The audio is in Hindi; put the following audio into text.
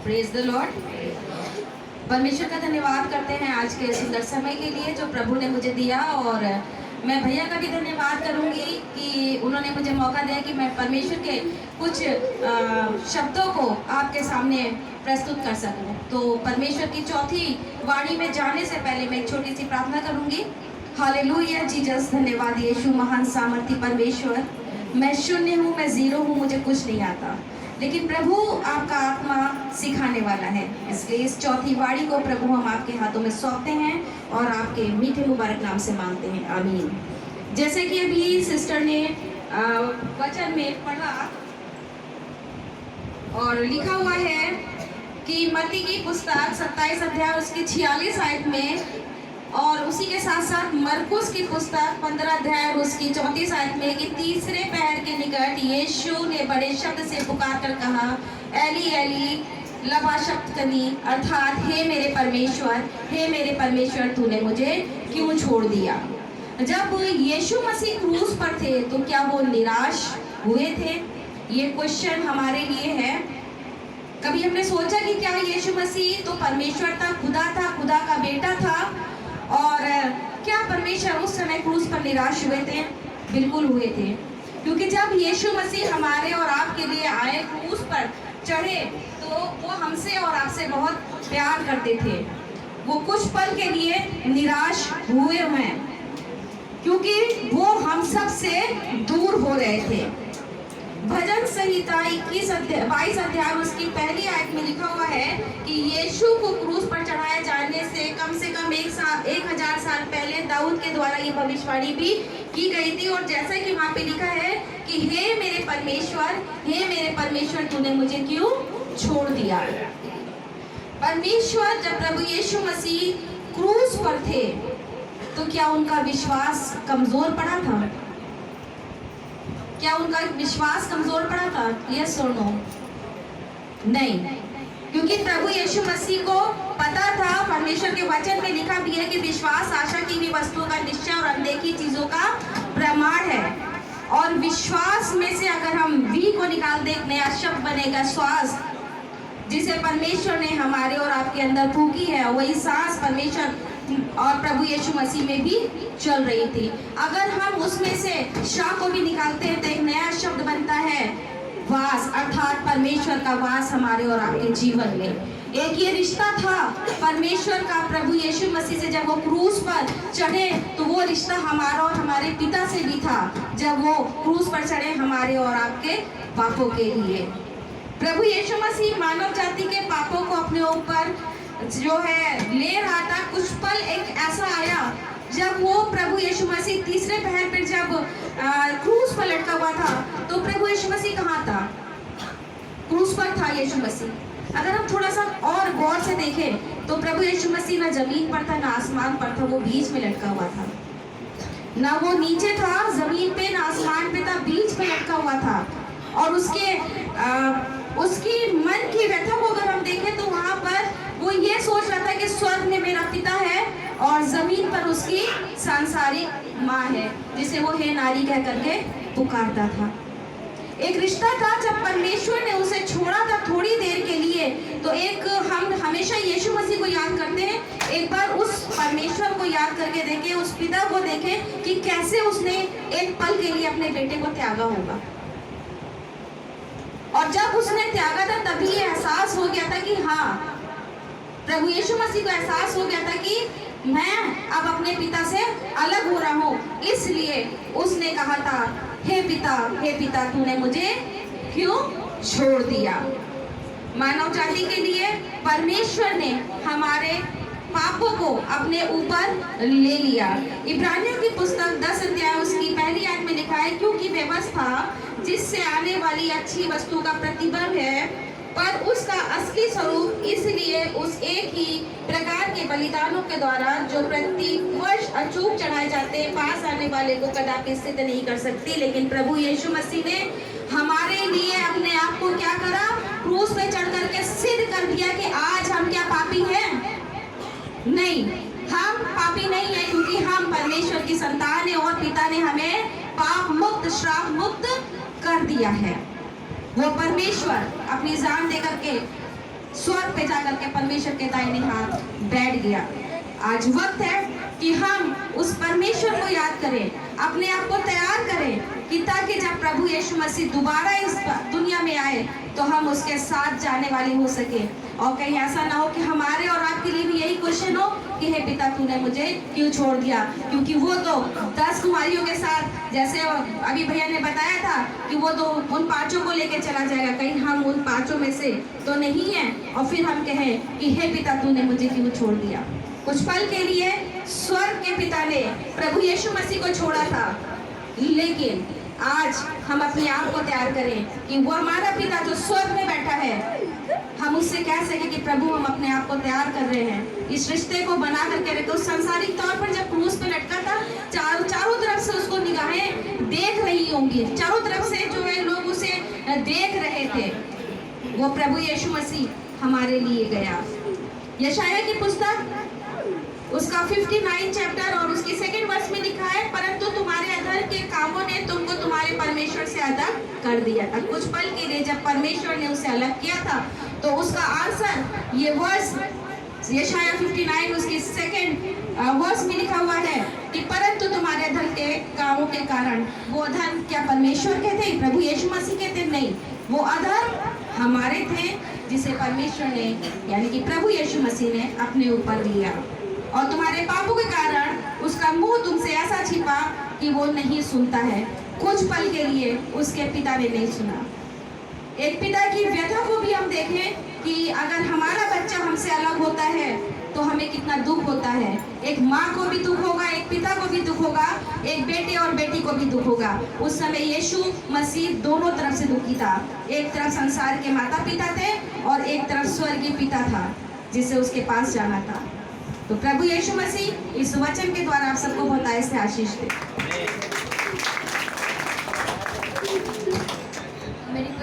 Praise the Lord. परमेश्वर का धन्यवाद करते हैं आज के सुंदर समय के लिए जो प्रभु ने मुझे दिया, और मैं भैया का भी धन्यवाद करूंगी कि उन्होंने मुझे मौका दिया कि मैं परमेश्वर के कुछ शब्दों को आपके सामने प्रस्तुत कर सकूं। तो परमेश्वर की चौथी वाणी में जाने से पहले मैं एक छोटी सी प्रार्थना करूंगी। हालेलुया जीसस, धन्यवाद यीशु, महान सामर्थी परमेश्वर। मैं शून्य हूँ, मैं जीरो हूँ, मुझे कुछ नहीं आता, लेकिन प्रभु आपका आत्मा सिखाने वाला है। इसलिए इस चौथी वाणी को प्रभु हम आपके हाथों में सौंपते हैं और आपके मीठे मुबारक नाम से मांगते हैं, आमीन। जैसे कि अभी सिस्टर ने वचन में पढ़ा और लिखा हुआ है कि मत्ती की पुस्तक 27 अध्याय उसकी 46 आयत में, और उसी के साथ साथ मरकुस की पुस्तक 15 अध्याय उसकी 34 आयत में कि तीसरे पहर के निकट यीशु ने बड़े शब्द से पुकार कर कहा, एली एली लमा शब्तनी, अर्थात हे मेरे परमेश्वर, हे मेरे परमेश्वर, तूने मुझे क्यों छोड़ दिया। जब यीशु मसीह क्रूस पर थे तो क्या वो निराश हुए थे? ये क्वेश्चन हमारे लिए है। कभी हमने सोचा कि क्या यीशु मसीह तो परमेश्वर था, खुदा का बेटा था, और क्या परमेश्वर उस समय क्रूस पर निराश हुए थे? बिल्कुल हुए थे, क्योंकि जब यीशु मसीह हमारे और आपके लिए आए, क्रूस पर चढ़े, तो वो हमसे और आपसे बहुत प्यार करते थे। वो कुछ पल के लिए निराश हुए हैं क्योंकि वो हम सब से दूर हो रहे थे। भजन संहिता 22 अध्याय उसकी पहली आयत में लिखा हुआ है कि यीशु को क्रूस पर चढ़ाए जाने से कम 1000 साल पहले दाऊद के द्वारा ये भविष्यवाणी भी की गई थी। और जैसा कि वहाँ पे लिखा है कि हे मेरे परमेश्वर, तूने मुझे क्यों छोड़ दिया। परमेश्वर जब प्रभु यीशु मसीह क्रूस पर थे तो क्या उनका विश्वास कमजोर पड़ा था? क्या उनका विश्वास कमजोर पड़ा था? यस और नो? नहीं, क्योंकि प्रभु यीशु मसीह को पता था, परमेश्वर के वचन में लिखा भी है कि विश्वास आशा की हुई वस्तुओं का निश्चय और अनदेखी चीजों का प्रमाण है। और विश्वास में से अगर हम वी को निकाल दे, एक नया शब्द बनेगा श्वास, जिसे परमेश्वर ने हमारे और आपके अंदर फूंकी है। वही सांस परमेश्वर और प्रभु यीशु मसीह में भी चल रही थी। अगर हम उसमें से शाह को भी निकालते हैं तो एक नया शब्द बनता है वास, अर्थात परमेश्वर का वास हमारे और आपके जीवन में। एक ये रिश्ता था परमेश्वर का प्रभु यीशु मसीह से। जब वो क्रूस पर चढ़े तो वो रिश्ता हमारा और हमारे पिता से भी था, जब वो क्रूस पर चढ़े हमारे और आपके पापों के लिए। प्रभु यीशु मसीह मानव जाति के पापों को अपने ऊपर जो है ले रहा था। कुछ पल एक ऐसा आया जब वो प्रभु यीशु मसीह तीसरे पहर पर जब क्रूस पर लटका हुआ था, तो प्रभु यीशु मसीह कहाँ था? क्रूस पर था यीशु मसीह। अगर हम थोड़ा सा और गौर से देखें तो प्रभु यीशु मसीह ना जमीन पर था ना आसमान पर था, वो बीच में लटका हुआ था। ना वो नीचे था जमीन पे ना आसमान पे था, बीच में लटका हुआ था। और उसकी मन की व्यथा को अगर हम देखें तो वहाँ पर वो ये सोच रहा था कि स्वर्ग में मेरा पिता है और जमीन पर उसकी सांसारिक माँ है, जिसे वो हे नारी कह करके पुकारता था। एक रिश्ता था, जब परमेश्वर ने उसे छोड़ा था थोड़ी देर के लिए, तो एक हम हमेशा यीशु मसीह को याद करते हैं। एक बार उस परमेश्वर को याद करके देखें, उस पिता को देखें कि कैसे उसने एक पल के लिए अपने बेटे को त्यागा होगा। और जब उसने त्यागा था तभी ये एहसास हो गया था कि हाँ, प्रभु यीशु मसीह को एहसास हो गया था कि मैं अब अपने पिता से अलग हो रहा हूँ। इसलिए उसने कहा था, हे पिता, तूने मुझे क्यों छोड़ दिया। मानव जाति के लिए परमेश्वर ने हमारे पापों को अपने ऊपर ले लिया। इब्रानियों की पुस्तक 10 अध्याय उसकी पहली आयत में लिखा है, क्योंकि व्यवस्था जिससे आने वाली अच्छी वस्तु का प्रतिबिंब है, पर उसका असली स्वरूप इसलिए उस एक ही प्रकार के बलिदानों के द्वारा जो प्रति वर्ष अचूक चढ़ाए जाते हैं, पास आने वाले को कदापि सिद्ध नहीं कर सकती। लेकिन प्रभु यीशु मसीह ने हमारे लिए अपने आप को क्या करा? क्रूस पे चढ़ करके सिद्ध कर दिया कि आज हम क्या पापी हैं? नहीं, हम पापी नहीं है, क्योंकि हम परमेश्वर की संतान है और पिता ने हमें पाप मुक्त, श्राप मुक्त कर दिया है। वो परमेश्वर अपनी जान दे करके स्वर्ग पे जाकर के परमेश्वर के दाहिने हाथ बैठ गया। आज वक्त है कि हम उस परमेश्वर को याद करें, अपने आप को तैयार करें कि ताकि जब प्रभु यीशु मसीह दोबारा इस दुनिया में आए तो हम उसके साथ जाने वाले हो सके। और कहीं ऐसा ना हो कि हमारे और आपके लिए भी यही क्वेश्चन हो कि हे पिता तूने मुझे क्यों छोड़ दिया, क्योंकि वो तो 10 कुमारियों के साथ, जैसे अभी भैया ने बताया था कि वो तो उन 5 को लेकर चला जाएगा, कहीं हम उन 5 में से तो नहीं हैं और फिर हम कहें कि हे पिता तूने मुझे क्यों छोड़ दिया। कुछ पल के लिए स्वर्ग के पिता ने प्रभु यीशु मसीह को छोड़ा था, लेकिन आज हम अपने आप को तैयार करें कि वो हमारा पिता जो स्वर्ग में बैठा है, हम उससे कह सके कि प्रभु हम अपने आप को तैयार कर रहे हैं, इस रिश्ते को बना करके रखे। उस सांसारिक तौर पर जब क्रूस पे लटका था, चारों तरफ से उसको निगाहें देख रही होंगी, चारों तरफ से जो है लोग उसे देख रहे थे। वो प्रभु यीशु मसीह हमारे लिए गया। यशायाह की पुस्तक उसका 59 चैप्टर और उसकी 2nd वर्स में लिखा है, परंतु तुम्हारे अधर्म के कामों ने तुमको तुम्हारे परमेश्वर से अलग कर दिया था। कुछ पल के लिए जब परमेश्वर ने उसे अलग किया था तो उसका आंसर ये वर्स यशायाह 59 उसकी 2nd वर्स में लिखा हुआ है कि परंतु तुम्हारे अधर्म के कामों के कारण। वो अधर्म क्या परमेश्वर के थे, प्रभु यीशु मसीह के थे? नहीं, वो अधर्म हमारे थे जिसे परमेश्वर ने यानी कि प्रभु यीशु मसीह ने अपने ऊपर लिया। और तुम्हारे पापों के कारण उसका मुंह तुमसे ऐसा छिपा कि वो नहीं सुनता है। कुछ पल के लिए उसके पिता ने नहीं सुना। एक पिता की व्यथा को भी हम देखें कि अगर हमारा बच्चा हमसे अलग होता है तो हमें कितना दुख होता है। एक माँ को भी दुख होगा, एक पिता को भी दुख होगा, एक बेटे और बेटी को भी दुख होगा। उस समय यीशु मसीह दोनों तरफ से दुखी था। एक तरफ संसार के माता पिता थे और एक तरफ स्वर्गीय पिता था जिसे उसके पास जाना था। तो प्रभु यीशु मसीह इस वचन के द्वारा आप सबको बहुत ऐसे आशीष दे। मेरी